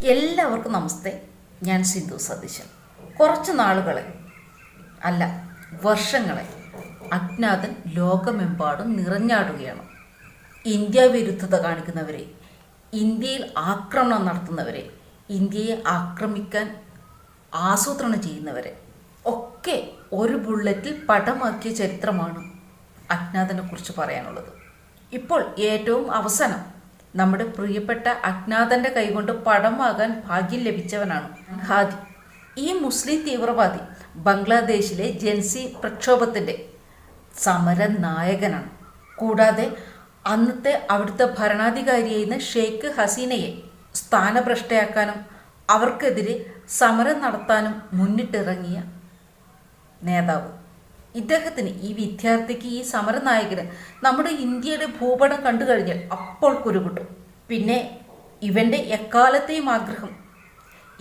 എല്ലാവർക്കും നമസ്തേ. ഞാൻ സിന്ധു സതീശൻ. കുറച്ച് നാളുകളെ അല്ല വർഷങ്ങളെ അജ്ഞാതൻ ലോകമെമ്പാടും നിറഞ്ഞാടുകയാണ്. ഇന്ത്യ വിരുദ്ധത കാണിക്കുന്നവരെ, ഇന്ത്യയിൽ ആക്രമണം നടത്തുന്നവരെ, ഇന്ത്യയെ ആക്രമിക്കാൻ ആസൂത്രണം ചെയ്യുന്നവരെ ഒക്കെ ഒരു ബുള്ളറ്റിൽ പടമാക്കിയ ചരിത്രമാണ് അജ്ഞാതനെ കുറിച്ച് പറയാനുള്ളത്. ഇപ്പോൾ ഏറ്റവും അവസാനം നമ്മുടെ പ്രിയപ്പെട്ട അജ്ഞാതന്റെ കൈകൊണ്ട് പടമാകാൻ ഭാഗ്യം ലഭിച്ചവനാണ് ഹാദി. ഈ മുസ്ലിം തീവ്രവാദി ബംഗ്ലാദേശിലെ ജൻസി പ്രക്ഷോഭത്തിന്റെ സമര നായകനാണ്. കൂടാതെ അന്നത്തെ അവിടുത്തെ ഭരണാധികാരിയായിരുന്ന ഷെയ്ഖ് ഹസീനയെ സ്ഥാനഭ്രഷ്ടയാക്കാനും അവർക്കെതിരെ സമരം നടത്താനും മുന്നിട്ടിറങ്ങിയ നേതാവ്. ഇദ്ദേഹത്തിന്, ഈ വിദ്യാർത്ഥിക്ക്, ഈ സമരനായകന് നമ്മുടെ ഇന്ത്യയുടെ ഭൂപടം കണ്ടു കഴിഞ്ഞാൽ അപ്പോൾ കുരുകിട്ടും. പിന്നെ ഇവൻ്റെ എക്കാലത്തെയും ആഗ്രഹം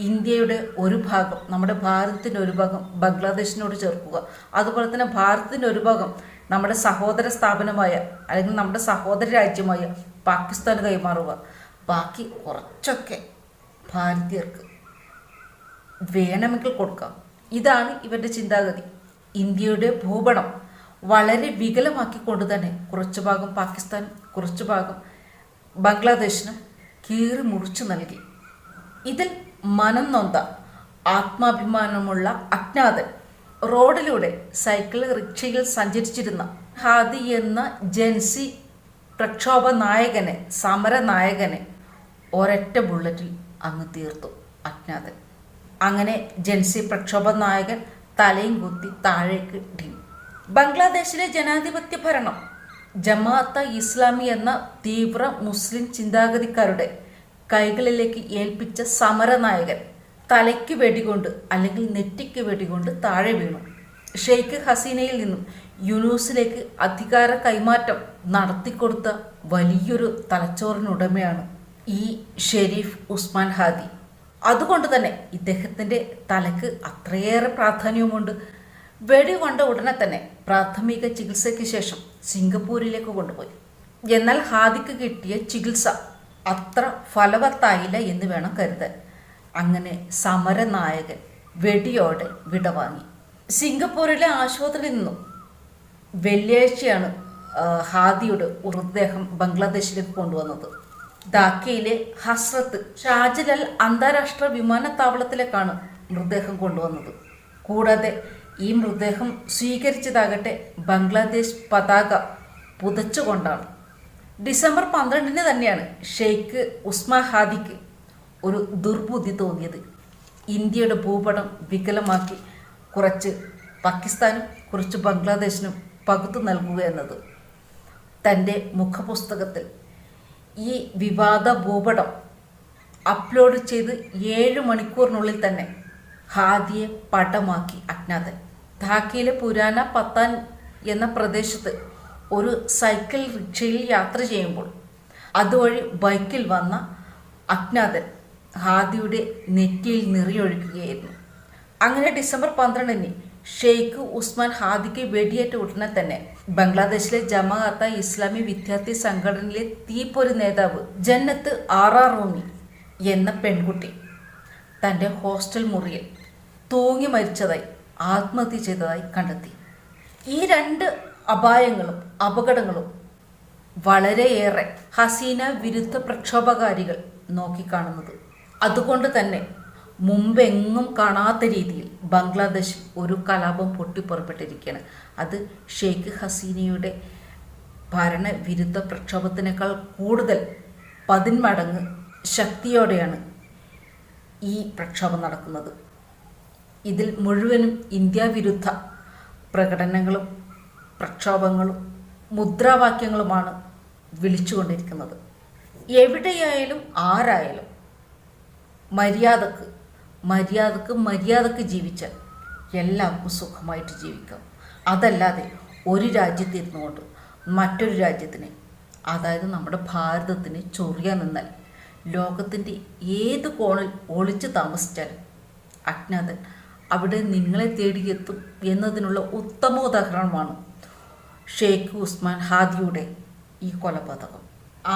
ഇന്ത്യയുടെ ഒരു ഭാഗം, നമ്മുടെ ഭാരതത്തിൻ്റെ ഒരു ഭാഗം ബംഗ്ലാദേശിനോട് ചേർക്കുക, അതുപോലെ തന്നെ ഭാരതത്തിൻ്റെ ഒരു ഭാഗം നമ്മുടെ സഹോദര സ്ഥാപനമായ അല്ലെങ്കിൽ നമ്മുടെ സഹോദര രാജ്യമായ പാകിസ്ഥാന് കൈമാറുക, ബാക്കി കുറച്ചൊക്കെ ഭാരതീയർക്ക് വേണമെങ്കിൽ കൊടുക്കാം. ഇതാണ് ഇവരുടെ ചിന്താഗതി. ഇന്ത്യയുടെ ഭൂപടം വളരെ വികലമാക്കിക്കൊണ്ട് തന്നെ കുറച്ചു ഭാഗം പാകിസ്ഥാൻ, കുറച്ചു ഭാഗം ബംഗ്ലാദേശിനും കീറി മുറിച്ചു നൽകി. ഇതിൽ മനം നൊന്ത ആത്മാഭിമാനമുള്ള അജ്ഞാതൻ റോഡിലൂടെ സൈക്കിൾ റിക്ഷയിൽ സഞ്ചരിച്ചിരുന്ന ഹാദി എന്ന ജൻസി പ്രക്ഷോഭ നായകനെ, സമര നായകനെ ഒരൊറ്റ ബുള്ളറ്റിൽ അങ്ങ് തീർത്തു അജ്ഞാതൻ. അങ്ങനെ ജൻസി പ്രക്ഷോഭ നായകൻ തലയും കുത്തി താഴേക്ക് ഇടി. ബംഗ്ലാദേശിലെ ജനാധിപത്യ ഭരണം ജമാഅത്തെ ഇസ്ലാമി എന്ന തീവ്ര മുസ്ലിം ചിന്താഗതിക്കാരുടെ കൈകളിലേക്ക് ഏൽപ്പിച്ച സമരനായകൻ തലയ്ക്ക് വെടികൊണ്ട് അല്ലെങ്കിൽ നെറ്റിക്ക് വെടികൊണ്ട് താഴെ വീണു. ഷെയ്ഖ് ഹസീനയിൽ നിന്നും യൂനൂസിലേക്ക് അധികാര കൈമാറ്റം നടത്തിക്കൊടുത്ത വലിയൊരു തലച്ചോറിനുടമയാണ് ഈ ഷെരീഫ് ഉസ്മാൻ ഹാദി. അതുകൊണ്ട് തന്നെ ഇദ്ദേഹത്തിൻ്റെ തലക്ക് അത്രയേറെ പ്രാധാന്യവുമുണ്ട്. വെടി കൊണ്ട ഉടനെ തന്നെ പ്രാഥമിക ചികിത്സയ്ക്ക് ശേഷം സിംഗപ്പൂരിലേക്ക് കൊണ്ടുപോയി. എന്നാൽ ഹാദിക്ക് കിട്ടിയ ചികിത്സ അത്ര ഫലവത്തായില്ല എന്ന് വേണം കരുതാൻ. അങ്ങനെ സമരനായകൻ വെടിയോടെ വിടവാങ്ങി. സിംഗപ്പൂരിലെ ആശുപത്രിയിൽ നിന്നും വെള്ളിയാഴ്ചയാണ് ഹാദിയുടെ മൃതദേഹം ബംഗ്ലാദേശിലേക്ക് കൊണ്ടുവന്നത്. ധാക്കയിലെ ഹസ്രത്ത് ഷാജലാൽ അന്താരാഷ്ട്ര വിമാനത്താവളത്തിലേക്കാണ് മൃതദേഹം കൊണ്ടുവന്നത്. കൂടാതെ ഈ മൃതദേഹം സ്വീകരിച്ചതാകട്ടെ ബംഗ്ലാദേശ് പതാക പുതച്ചുകൊണ്ടാണ്. ഡിസംബർ 12 തന്നെയാണ് ഷെയ്ഖ് ഉസ്മാൻ ഹാദിക്ക് ഒരു ദുർബുദ്ധി തോന്നിയത്. ഇന്ത്യയുടെ ഭൂപടം വികലമാക്കി കുറച്ച് പാകിസ്ഥാനും കുറച്ച് ബംഗ്ലാദേശിനും പകുത്തു നൽകുക എന്നത്. തൻ്റെ മുഖപുസ്തകത്തിൽ ഈ വിവാദ ഭൂപടം അപ്ലോഡ് ചെയ്ത് 7 മണിക്കൂറിനുള്ളിൽ തന്നെ ഹാദിയെ പടമാക്കി അജ്ഞാതൻ. ധാക്കയിലെ പുരാന പത്താൻ എന്ന പ്രദേശത്ത് ഒരു സൈക്കിൾ റിക്ഷയിൽ യാത്ര ചെയ്യുമ്പോൾ അതുവഴി ബൈക്കിൽ വന്ന അജ്ഞാതൻ ഹാദിയുടെ നെറ്റിയിൽ നിറയൊഴിക്കുകയായിരുന്നു. അങ്ങനെ ഡിസംബർ 12 ഷെയ്ഖ് ഉസ്മാൻ ഹാദിക്ക് വെടിയേറ്റ ഉടനെ തന്നെ ബംഗ്ലാദേശിലെ ജമാഅത്തെ ഇസ്ലാമി വിദ്യാർത്ഥി സംഘടനയിലെ തീപ്പൊരി നേതാവ് ജന്നത്ത് ആറാറൂമി എന്ന പെൺകുട്ടി തൻ്റെ ഹോസ്റ്റൽ മുറിയിൽ തൂങ്ങി മരിച്ചതായി, ആത്മഹത്യ ചെയ്തതായി കണ്ടെത്തി. ഈ 2 അപായങ്ങളും അപകടങ്ങളും വളരെയേറെ ഹസീന വിരുദ്ധ പ്രക്ഷോഭകാരികൾ നോക്കിക്കാണുന്നത്. അതുകൊണ്ട് തന്നെ മുമ്പെങ്ങും കാണാത്ത രീതിയിൽ ബംഗ്ലാദേശ് ഒരു കലാപം പൊട്ടിപ്പുറപ്പെട്ടിരിക്കുകയാണ്. അത് ഷെയ്ഖ് ഹസീനയുടെ ഭരണവിരുദ്ധ പ്രക്ഷോഭത്തിനേക്കാൾ കൂടുതൽ 10 മടങ്ങ് ശക്തിയോടെയാണ് ഈ പ്രക്ഷോഭം നടക്കുന്നത്. ഇതിൽ മുഴുവനും ഇന്ത്യ വിരുദ്ധ പ്രകടനങ്ങളും പ്രക്ഷോഭങ്ങളും മുദ്രാവാക്യങ്ങളുമാണ് വിളിച്ചുകൊണ്ടിരിക്കുന്നത്. എവിടെയായാലും ആരായാലും മര്യാദക്ക് ജീവിച്ചാൽ എല്ലാവർക്കും സുഖമായിട്ട് ജീവിക്കാം. അതല്ലാതെ ഒരു രാജ്യത്തിരുന്നു കൊണ്ട് മറ്റൊരു രാജ്യത്തിന്, അതായത് നമ്മുടെ ഭാരതത്തിന് ചൊറിയാൻ നിന്നാൽ ലോകത്തിൻ്റെ ഏത് കോണിൽ ഒളിച്ചു താമസിച്ചാലും അജ്ഞാതൻ അവിടെ നിങ്ങളെ തേടിയെത്തും എന്നതിനുള്ള ഉത്തമ ഉദാഹരണമാണ് ഷെയ്ഖ് ഉസ്മാൻ ഹാദിയുടെ ഈ കൊലപാതകം.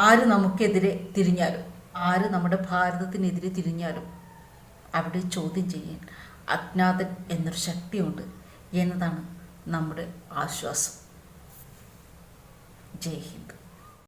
ആര് നമുക്കെതിരെ തിരിഞ്ഞാലും ആര് നമ്മുടെ ഭാരതത്തിനെതിരെ തിരിഞ്ഞാലും അവിടെ ചോദ്യം ചെയ്യാൻ അജ്ഞാതൻ എന്നൊരു ശക്തിയുണ്ട് എന്നതാണ് നമ്മുടെ ആശ്വാസം. ജയ് ഹിന്ദ്.